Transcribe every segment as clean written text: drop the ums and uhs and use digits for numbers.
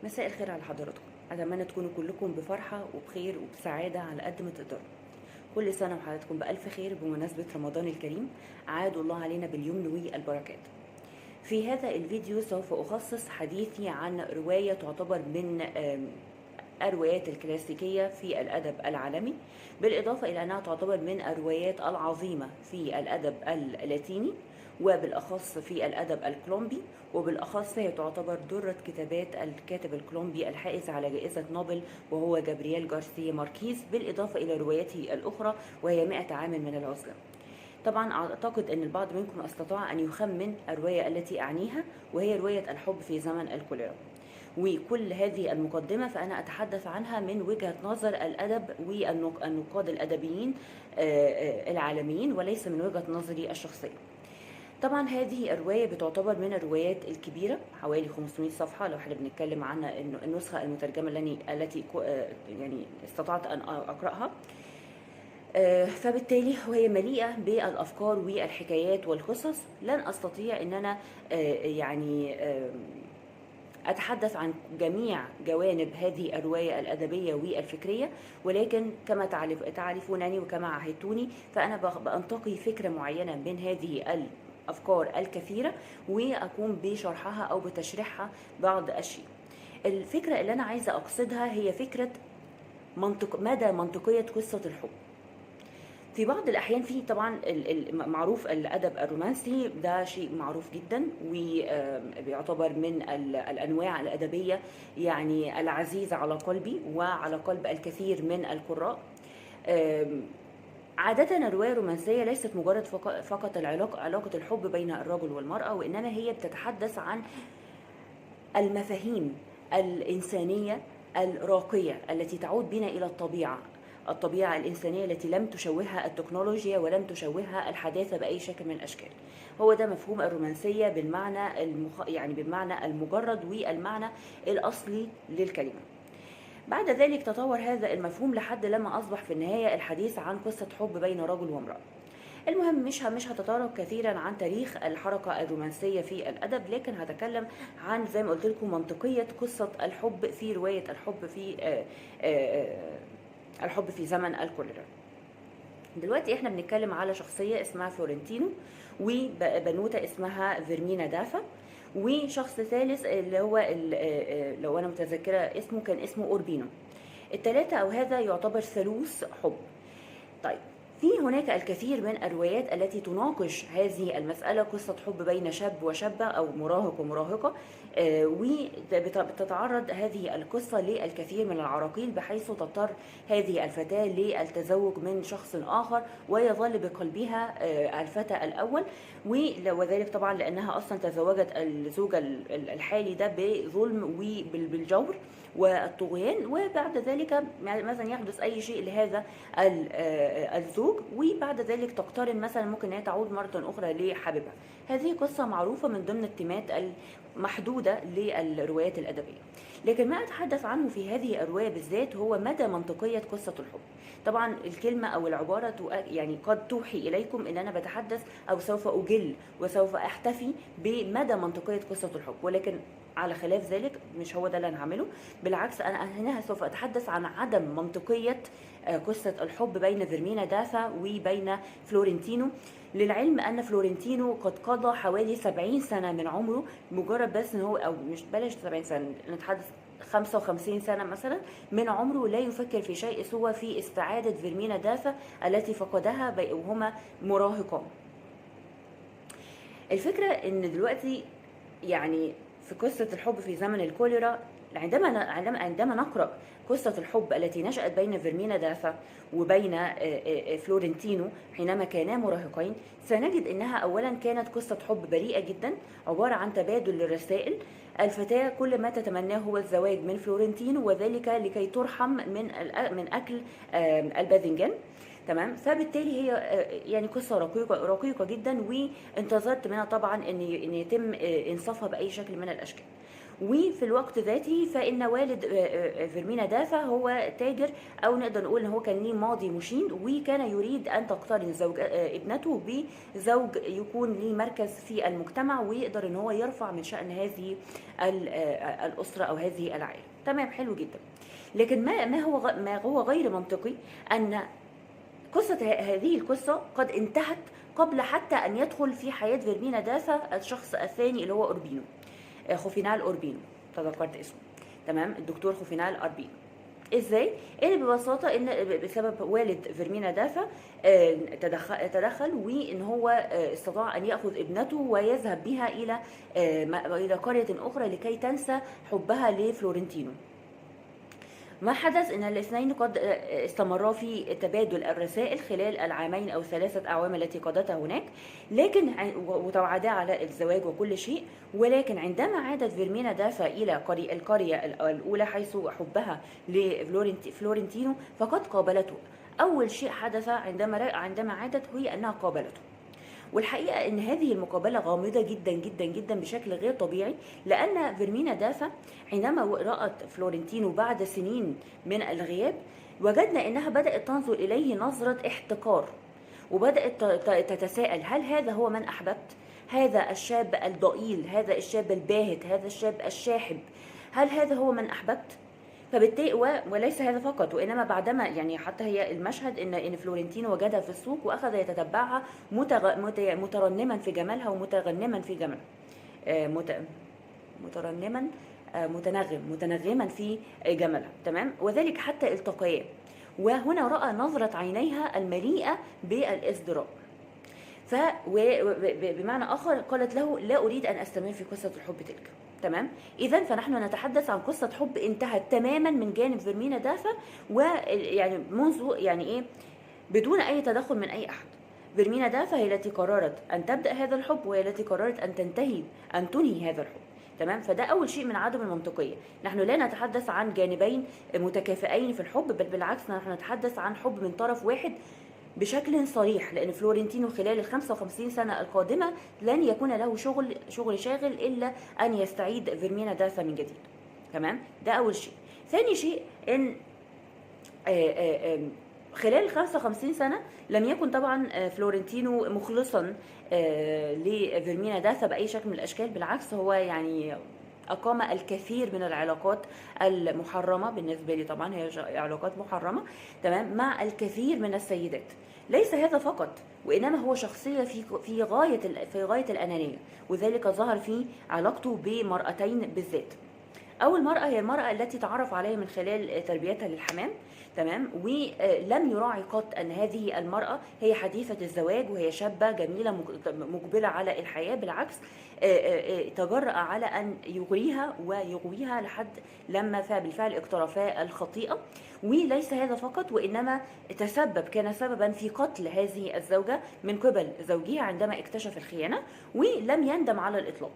مساء الخير على حضراتكم. اتمنى تكونوا كلكم بفرحه وبخير وبسعاده على قد ما تقدروا. كل سنه وحضراتكم بالف خير بمناسبه رمضان الكريم. عاد الله علينا باليمن والبركات. في هذا الفيديو سوف اخصص حديثي عن روايه تعتبر من الروايات الكلاسيكيه في الادب العالمي، بالاضافه الى انها تعتبر من الروايات العظيمه في الادب اللاتيني، وبالاخص في الادب الكولومبي، وبالاخص هي تعتبر درة كتابات الكاتب الكولومبي الحائز على جائزة نوبل وهو جابرييل غارسيا ماركيز، بالاضافة الى روايته الاخرى وهي 100 عام من العزلة. طبعا اعتقد ان البعض منكم استطاع ان يخمن الرواية التي اعنيها، وهي رواية الحب في زمن الكوليرا. وكل هذه المقدمة فأنا أتحدث عنها من وجهة نظر الأدب والنقاد الأدبيين العالميين، وليس من وجهة نظري الشخصية. طبعا هذه الرواية بتعتبر من الروايات الكبيرة، حوالي 500 صفحة لو احنا بنتكلم عن النسخة المترجمة التي يعني استطعت أن أقرأها. فبالتالي وهي مليئة بالأفكار والحكايات والقصص. لن أستطيع أن أنا يعني أتحدث عن جميع جوانب هذه الرواية الأدبية والفكرية، ولكن كما تعرفونني وكما عهدتوني فأنا بأنتقي فكرة معينة من هذه الأفكار الكثيرة وأقوم بشرحها أو بتشريحها بعض الشيء. الفكرة اللي أنا عايزة أقصدها هي فكرة مدى منطقية قصة الحب. في بعض الأحيان في طبعا معروف الأدب الرومانسي ده شيء معروف جدا وبيعتبر من الأنواع الأدبية يعني العزيزة على قلبي وعلى قلب الكثير من القراء. عادة الرواية الرومانسية ليست مجرد فقط علاقة الحب بين الرجل والمرأة، وإنما هي بتتحدث عن المفاهيم الإنسانية الراقية التي تعود بنا إلى الطبيعة الإنسانية التي لم تشوهها التكنولوجيا ولم تشوهها الحداثة بأي شكل من الأشكال. هو ده مفهوم الرومانسية بالمعنى يعني بالمعنى المجرد والمعنى الأصلي للكلمة. بعد ذلك تطور هذا المفهوم لحد لما أصبح في النهاية الحديث عن قصة حب بين رجل وامرأة. المهم مش هتطرق كثيرا عن تاريخ الحركة الرومانسية في الأدب، لكن هتكلم عن زي ما قلت لكم منطقية قصة الحب في رواية الحب في الحب في زمن الكوليرا. دلوقتي احنا بنتكلم على شخصية اسمها فلورنتينو، وبنوتة اسمها فيرمينا دافا، وشخص ثالث اللي هو لو انا متذكرة اسمه كان اسمه اوربينو. الثلاثة او هذا يعتبر ثالوث حب. طيب في هناك الكثير من الروايات التي تناقش هذه المسألة، قصة حب بين شاب وشابة أو مراهق ومراهقة، وبتتعرض هذه القصة للكثير من العراقيل، بحيث تضطر هذه الفتاة للتزوج من شخص آخر ويظل بقلبها الفتى الأول، وذلك طبعا لأنها أصلا تزوجت الزوج الحالي ده بظلم وبالجور والطغيان، وبعد ذلك مثلا يحدث أي شيء لهذا الزوج، وبعد ذلك تقترن مثلا ممكن انها تعود مرة أخرى لحبيبها. هذه قصة معروفة من ضمن التيمات المحدودة للروايات الأدبية. لكن ما أتحدث عنه في هذه الرواية بالذات هو مدى منطقية قصة الحب. طبعا الكلمة أو العبارة يعني قد توحي إليكم أن أنا بتحدث أو سوف أجل وسوف أحتفي بمدى منطقية قصة الحب، ولكن على خلاف ذلك مش هو ده اللي أنا هعمله. بالعكس أنا هنا سوف أتحدث عن عدم منطقية قصة الحب بين فيرمينا دافا وبين فلورنتينو. للعلم أن فلورنتينو قد قضى حوالي 70 سنة من عمره، مجرد بس أن هو أو مش بلاش 70 سنة نتحدث 55 سنة مثلا من عمره لا يفكر في شيء سوى في استعادة فيرمينا دافا التي فقدها وهما مراهقان. الفكرة ان دلوقتي يعني في قصة الحب في زمن الكوليرا، عندما نقرأ قصة الحب التي نشأت بين فيرمينا دافا وبين فلورنتينو حينما كانا مراهقين، سنجد انها اولا كانت قصة حب بريئة جدا، عبارة عن تبادل للرسائل. الفتاة كل ما تتمناه هو الزواج من فلورنتينو، وذلك لكي ترحم من اكل الباذنجان. تمام. فبالتالي هي يعني قصه رقيقه جدا، وانتظرت منها طبعا ان يتم انصافها باي شكل من الاشكال. وفي الوقت ذاته فإن والد فيرمينا دافع هو تاجر، أو نقدر نقول إن هو كان ليه ماضي مشين، وكان يريد أن تقترن زوج ابنته بزوج يكون ليه مركز في المجتمع، ويقدر إن هو يرفع من شأن هذه الأسرة أو هذه العائلة. تمام، حلو جدا. لكن ما هو غير منطقي أن قصة هذه القصة قد انتهت قبل حتى أن يدخل في حياة فيرمينا دافا الشخص الثاني اللي هو أوربينو، خوفينال أوربينو، تذكرت اسمه. تمام، الدكتور خوفينال أوربينو. ازاي؟ ان ببساطه ان بسبب والد فيرمينا دافا تدخل، وان هو استطاع ان ياخذ ابنته ويذهب بها الى قريه اخرى لكي تنسى حبها لفلورنتينو. ما حدث ان الاثنين قد استمرا في تبادل الرسائل خلال العامين او 3 أعوام التي قضتها هناك، لكن وتوعدا على الزواج وكل شيء. ولكن عندما عادت فيرمينا دافا الى القريه الاولى حيث حبها لفلورنتينو فقد قابلته. اول شيء حدث عندما عادت هي انها قابلته. والحقيقة ان هذه المقابلة غامضة جدا جدا جدا بشكل غير طبيعي، لان فيرمينا دافا عندما رأت فلورنتينو بعد سنين من الغياب وجدنا انها بدأت تنظر اليه نظرة احتقار، وبدأت تتساءل هل هذا هو من احببت؟ هذا الشاب الضئيل، هذا الشاب الباهت، هذا الشاب الشاحب، هل هذا هو من احببت؟ فبالتالي وليس هذا فقط، وانما بعدما يعني حتى هي المشهد ان فلورنتينو وجدها في السوق واخذ يتتبعها مترنما في جمالها ومتغنما في جمالها، مترنما متنغما في جمالها. تمام، وذلك حتى التقيا، وهنا راى نظره عينيها المليئه بالازدراء. بمعنى اخر قالت له لا اريد ان استمر في قصه الحب تلك. تمام، اذا فنحن نتحدث عن قصه حب انتهت تماما من جانب فيرمينا دافا، ويعني منذ يعني ايه بدون اي تدخل من اي احد. فيرمينا دافا هي التي قررت ان تبدا هذا الحب، وهي التي قررت ان تنهي هذا الحب. تمام، فده اول شيء من عدم المنطقيه. نحن لا نتحدث عن جانبين متكافئين في الحب، بل بالعكس نحن نتحدث عن حب من طرف واحد بشكل صريح، لأن فلورنتينو خلال 55 سنة القادمة لن يكون له شغل شاغل إلا أن يستعيد فيرمينا دافا من جديد. تمام، ده أول شيء. ثاني شيء إن خلال 55 سنة لم يكن طبعا فلورنتينو مخلصا لفيرمينا دافا بأي شكل من الأشكال، بالعكس هو يعني أقام الكثير من العلاقات المحرمة بالنسبة لي، طبعا هي علاقات محرمة. تمام، مع الكثير من السيدات. ليس هذا فقط، وإنما هو شخصية في غاية الأنانية، وذلك ظهر في علاقته بمرأتين بالذات. أول مرأة هي المرأة التي تعرف عليها من خلال تربيتها للحمام. تمام، ولم يراعي قط أن هذه المرأة هي حديثة الزواج وهي شابة جميلة مقبلة على الحياة. بالعكس تجرأ على أن يغويها لحد لما بالفعل اقترفا الخطيئة. وليس هذا فقط، وإنما كان سببا في قتل هذه الزوجة من قبل زوجها عندما اكتشف الخيانة، ولم يندم على الإطلاق.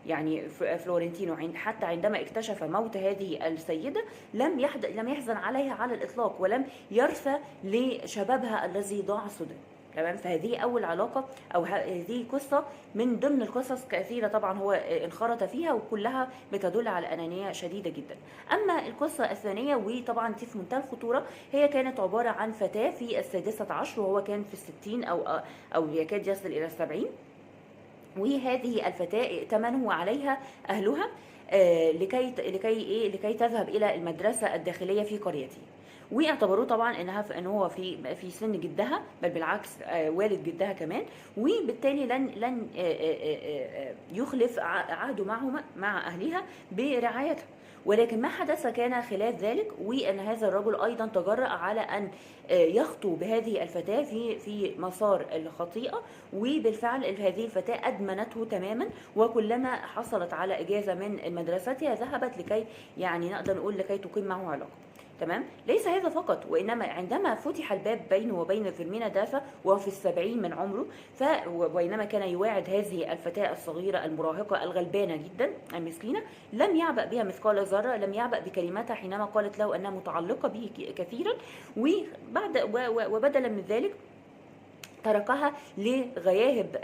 يعني فلورنتينو حتى عندما اكتشف موت هذه السيدة لم يحزن عليها على الإطلاق، ولم يرثى لشبابها الذي ضاع سدى. تمام، فهذه أول علاقة أو هذه قصة من ضمن القصص كثيرة طبعا هو انخرط فيها، وكلها بتدل على أنانية شديدة جدا. أما القصة الثانية وطبعا في منتهى الخطورة، هي كانت عبارة عن فتاة في 16 وهو كان في 60 أو يكاد يصل إلى 70. وهذه الفتاة ائتمنوا عليها أهلها لكي تذهب إلى المدرسة الداخلية في قريته، واعتبروه طبعا ان هو في سن جدها، بل بالعكس والد جدها كمان، وبالتالي لن يخلف عهده مع اهلها برعايتها. ولكن ما حدث كان خلاف ذلك، وان هذا الرجل ايضا تجرأ على ان يخطو بهذه الفتاة في مسار الخطيئة، وبالفعل هذه الفتاة ادمنته تماما، وكلما حصلت على اجازة من مدرستها ذهبت لكي يعني نقدر نقول لكي تقيم معه علاقة. تمام، ليس هذا فقط، وإنما عندما فتح الباب بينه وبين فيرمينا دافا وهو في 70 من عمره، وبينما كان يواعد هذه الفتاة الصغيرة المراهقة الغلبانة جدا المسكينة، لم يعبأ بها مثقال ذرة، لم يعبأ بكلماتها حينما قالت له أنها متعلقة به كثيرا. وبدلا من ذلك تركها لغياهب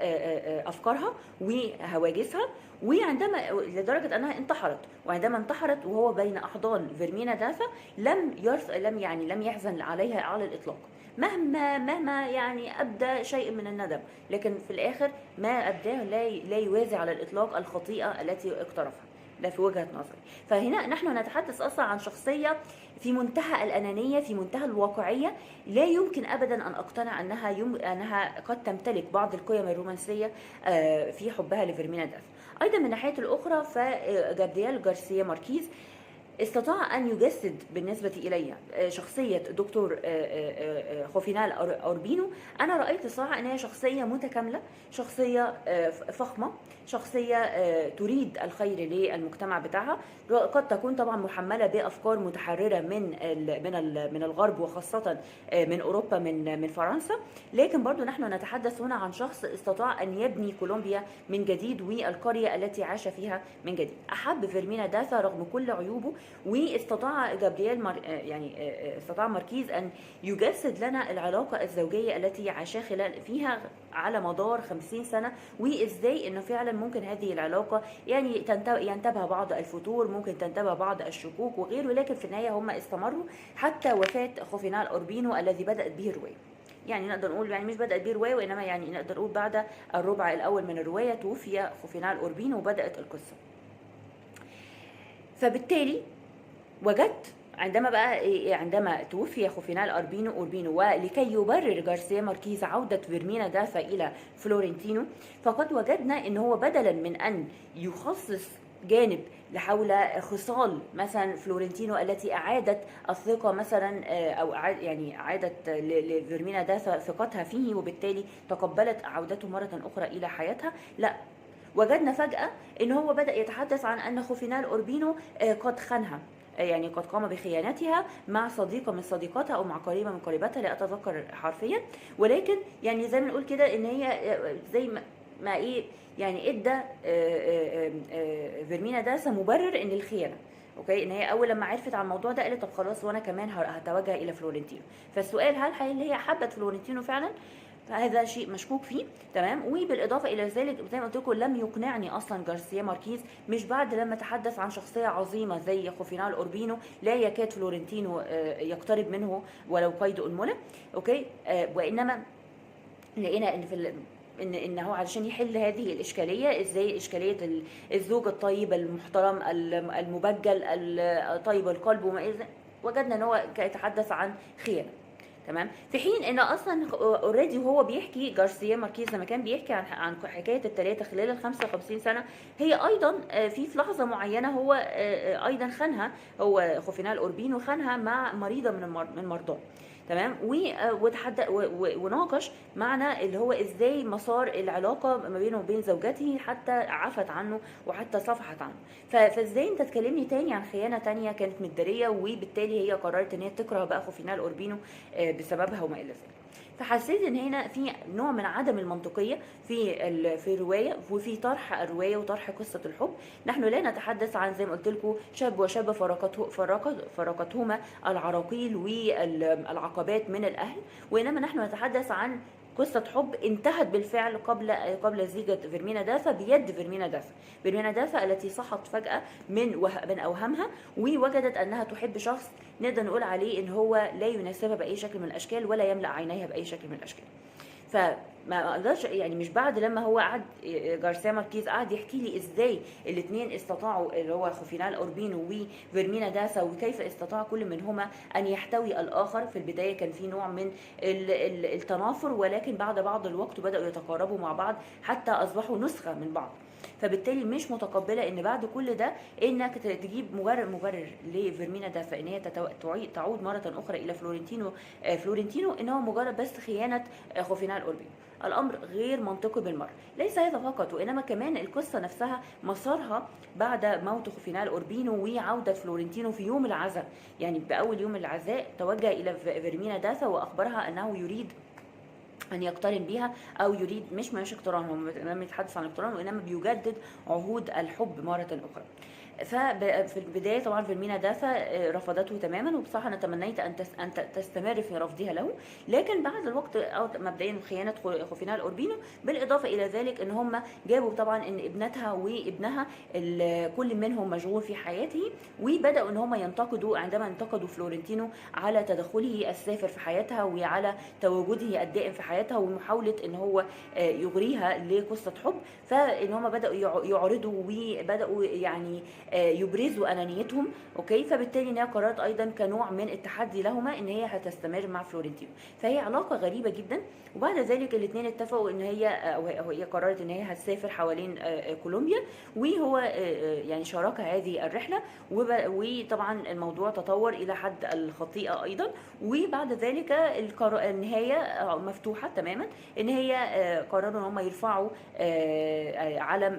افكارها وهواجسها، وعندما لدرجه انها انتحرت. وعندما انتحرت وهو بين احضان فيرمينا دافا لم يحزن عليها على الاطلاق، مهما يعني ابدى شيء من الندم، لكن في الاخر ما ابداه لا يوازي على الاطلاق الخطيئه التي اقترفها. ده في وجهة نظري. فهنا نحن نتحدث أصلا عن شخصية في منتهى الأنانية، في منتهى الواقعية. لا يمكن أبدا أن أقتنع أنها قد تمتلك بعض القيم الرومانسية في حبها لفيرمينا داف. أيضا من الناحية الأخرى فجابرييل غارسيا ماركيز استطاع أن يجسد بالنسبة إلي شخصية دكتور خوفينال أوربينو. أنا رأيت صراحة أنها شخصية متكاملة، شخصية فخمة، شخصية تريد الخير للمجتمع بتاعها. قد تكون طبعا محملة بأفكار متحررة من الغرب، وخاصة من أوروبا، من فرنسا. لكن برضو نحن نتحدث هنا عن شخص استطاع أن يبني كولومبيا من جديد والقرية التي عاش فيها من جديد. أحب فيرمينا داثا رغم كل عيوبه، واستطاع استطاع ماركيز أن يجسد لنا العلاقة الزوجية التي عاشا فيها على مدار 50 سنة، وإزاي أنه فعلا ممكن هذه العلاقة يعني ينتابها بعض الفتور، ممكن تنتابها بعض الشكوك وغيره، لكن في النهاية هم استمروا حتى وفاة خوفينال أوربينو الذي بدأت به الرواية. يعني نقدر نقول يعني مش بدأت به الرواية، وإنما يعني نقدر نقول بعد الربع الأول من الرواية توفي خوفينال أوربينو وبدأت القصة. فبالتالي وجدت عندما توفي خوفينال أوربينو ولكي يبرر غارسيا ماركيز عودة فيرمينا دافا إلى فلورنتينو، فقد وجدنا ان هو بدلا من ان يخصص جانب لحول خصال مثلا فلورنتينو التي اعادت الثقه مثلا او اعادت لفيرمينا دافا ثقتها فيه، وبالتالي تقبلت عودته مره اخرى الى حياتها، لا، وجدنا فجاه ان هو بدا يتحدث عن ان خوفينال أوربينو قد خانها، يعني قد قام بخيانتها مع صديقة من صديقاتها او مع قريبة من قريباتها، لا اتذكر حرفيا، ولكن يعني زي ما نقول كده ان هي زي ما ايه يعني ادى فيرمينا داسا مبرر ان الخيانة. اوكي، ان هي اول لما عرفت عن الموضوع ده قالت طب خلاص وانا كمان هتوجه الى فلورنتينو. فالسؤال هل هي حبت فلورنتينو فعلا؟ فهذا شيء مشكوك فيه، تمام. وبالاضافه الى ذلك زي ما قلت لكم لم يقنعني اصلا غارسيا ماركيز، مش بعد لما تحدث عن شخصيه عظيمه زي خوفينال أوربينو لا يكاد فلورنتينو يقترب منه ولو قيد انمله. اوكي، وانما لقينا ان في ان هو علشان يحل هذه الاشكاليه، ازاي اشكاليه الزوج الطيب المحترم المبجل الطيب القلب وما الى، وجدنا ان هو يتحدث عن خيانه، تمام. في حين ان اصلا اوريدي وهو بيحكي غارسيا ماركيز لما كان بيحكي عن حكايه الثلاثه خلال ال 55 سنه، هي ايضا في لحظه معينه هو ايضا خانها، هو خوفينال أوربينو خانها مع مريضه من مرضاه، تمام. وناقش معنى اللي هو ازاي مسار العلاقه ما بينه وبين زوجته حتى عفت عنه وحتى صفحت عنه. فازاي انت تكلمني تاني عن خيانه تانية كانت متداريه، وبالتالي هي قررت ان هي تكره بقى خوفينال أوربينو بسببها وما الى ذلك. فحسيت ان هنا في نوع من عدم المنطقيه في الروايه وفي طرح الروايه وطرح قصه الحب. نحن لا نتحدث عن زي ما قلت لكم شاب وشابه فرقتهما العراقيل والعقبات من الاهل، وانما نحن نتحدث عن قصة حب انتهت بالفعل قبل زيجة فيرمينا دافا بيد فيرمينا دافا التي صحت فجأة من أوهامها، ووجدت أنها تحب شخص نقدر نقول عليه إن هو لا يناسبها بأي شكل من الأشكال ولا يملأ عينيها بأي شكل من الأشكال. فما اقدرش يعني مش بعد لما هو قعد غارسيا ماركيز قعد يحكي لي ازاي الاثنين استطاعوا اللي هو خوفينال أوربينو وفيرمينا داسا وكيف استطاع كل منهما ان يحتوي الاخر. في البدايه كان في نوع من التنافر، ولكن بعد الوقت بداوا يتقاربوا مع بعض حتى اصبحوا نسخه من بعض. فبالتالي مش متقبله ان بعد كل ده انك تجيب مبرر لفيرمينا دافا ان هي تعود مره اخرى الى فلورنتينو ان هو مجرد بس خيانه خوفينال أوربينو. الامر غير منطقي بالمره. ليس هذا فقط، وانما كمان القصه نفسها مسارها بعد موت خوفينال أوربينو وعوده فلورنتينو في يوم العزاء، يعني باول يوم العزاء توجه الى فيرمينا دافا واخبرها انه يريد ان يقترن بها، او يريد مش اقتران، هو لم يتحدث عن الاقتران وانما بيجدد عهود الحب مره اخرى. ففي البدايه طبعا فيرمينا دافا رفضته تماما، وبصراحه انا تمنيت ان تستمر في رفضها له، لكن بعد الوقت او مبدئيا خيانه خوفينا الاوربينو، بالاضافه الى ذلك ان هم جابوا طبعا ان ابنتها وابنها كل منهم مشغول في حياته، وبداوا ان هم ينتقدوا عندما انتقدوا فلورنتينو على تدخله السافر في حياتها وعلى تواجده الدائم في حياتها ومحاوله ان هو يغريها لقصه حب. فان هم بداوا يعرضوا وبداوا يعني يبرزوا انانيتهم. اوكي، فبالتالي انها قررت ايضا كنوع من التحدي لهما ان هي هتستمر مع فلورنتينو. فهي علاقه غريبه جدا. وبعد ذلك الاثنين اتفقوا ان هي قررت ان هي هتسافر حوالين كولومبيا، وهو يعني شارك هذه الرحله. وطبعا الموضوع تطور الى حد الخطيئه ايضا. وبعد ذلك النهايه مفتوحه تماما، ان هي قرروا ان هم يرفعوا علم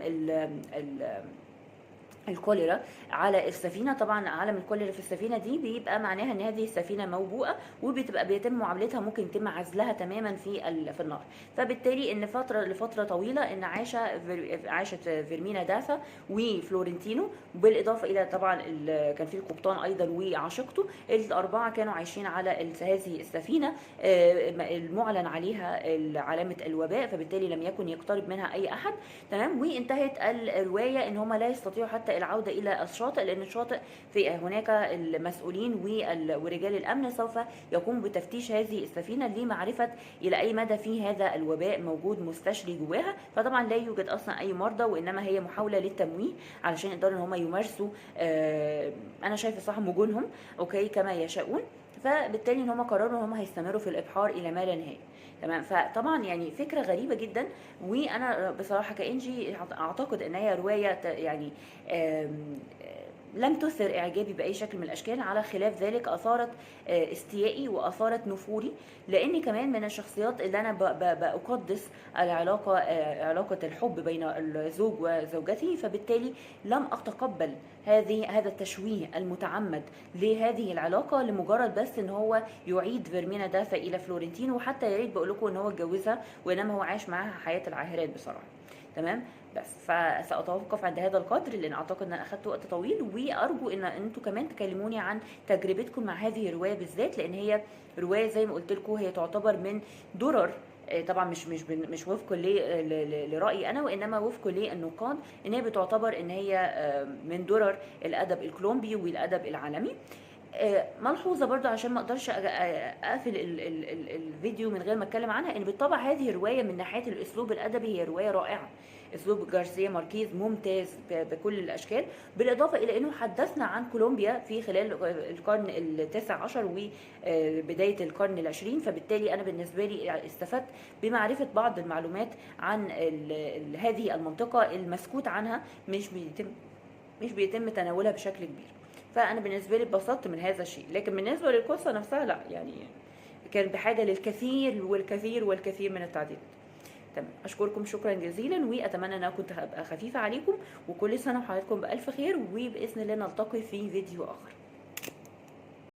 الكوليرا على السفينه. طبعا علم الكوليرا في السفينه دي بيبقى معناها ان هذه السفينه موبوءه، وبتبقى بيتم معاملتها، ممكن يتم عزلها تماما في النهر. فبالتالي ان لفتره طويله ان عاشت فيرمينا دافا وفلورنتينو، بالاضافه الى طبعا كان في القبطان ايضا وعشيقته، الاربعه كانوا عايشين على هذه السفينه المعلن عليها علامه الوباء، فبالتالي لم يكن يقترب منها اي احد. تمام. وانتهت الروايه ان هم لا يستطيعوا حتى العوده الى الشاطئ، لان الشاطئ في هناك المسؤولين ورجال الامن سوف يقوموا بتفتيش هذه السفينه لمعرفه الى اي مدى في هذا الوباء موجود مستشري جواها. فطبعا لا يوجد اصلا اي مرضى، وانما هي محاوله للتمويه علشان يقدروا ان هم يمارسوا انا شايفه صح مجونهم اوكي كما يشاءون. فبالتالي ان هم قرروا ان هم هيستمروا في الابحار الى ما لا نهايه. تمام. فطبعا يعني فكره غريبه جدا. وانا بصراحه كانجي اعتقد ان هي روايه يعني لم تثر اعجابي باي شكل من الاشكال، على خلاف ذلك اثارت استيائي واثارت نفوري، لاني كمان من الشخصيات اللي انا بقدس العلاقه علاقه الحب بين الزوج وزوجته. فبالتالي لم اتقبل هذا التشويه المتعمد لهذه العلاقه لمجرد بس ان هو يعيد فيرمينا دافا الى فلورنتينو. وحتى يا ريت بقول لكم ان هو اتجوزها، وانما هو عاش معاها حياه العاهرات بصراحه. تمام. بس فسأتوقف عند هذا القدر، لان اعتقد ان انا اخدت وقت طويل، وارجو ان انتوا كمان تكلموني عن تجربتكم مع هذه الروايه بالذات، لان هي روايه زي ما قلت لكم هي تعتبر من درر، طبعا مش وفق لرايي انا، وانما وفق للنقاد، ان هي بتعتبر ان هي من درر الادب الكولومبي والادب العالمي. ملحوظه برضو عشان ما اقدرش اقفل الفيديو من غير ما اتكلم عنها، ان بالطبع هذه الروايه من ناحيه الاسلوب الادبي هي روايه رائعه. اسلوب جارسيا ماركيز ممتاز بكل الاشكال، بالاضافه الى انه حدثنا عن كولومبيا في خلال القرن التاسع عشر وبدايه القرن العشرين. فبالتالي انا بالنسبه لي استفدت بمعرفه بعض المعلومات عن هذه المنطقه المسكوت عنها، مش بيتم تناولها بشكل كبير. فانا بالنسبه لي اتبسطت من هذا الشيء. لكن بالنسبه للقصه نفسها لا، يعني كان بحاجه للكثير والكثير والكثير من التعديلات. تمام. اشكركم شكرا جزيلا، واتمنى ان انا كنت هبقى خفيفه عليكم، وكل سنه وحضراتكم بالف خير، وباذن الله نلتقي في فيديو اخر.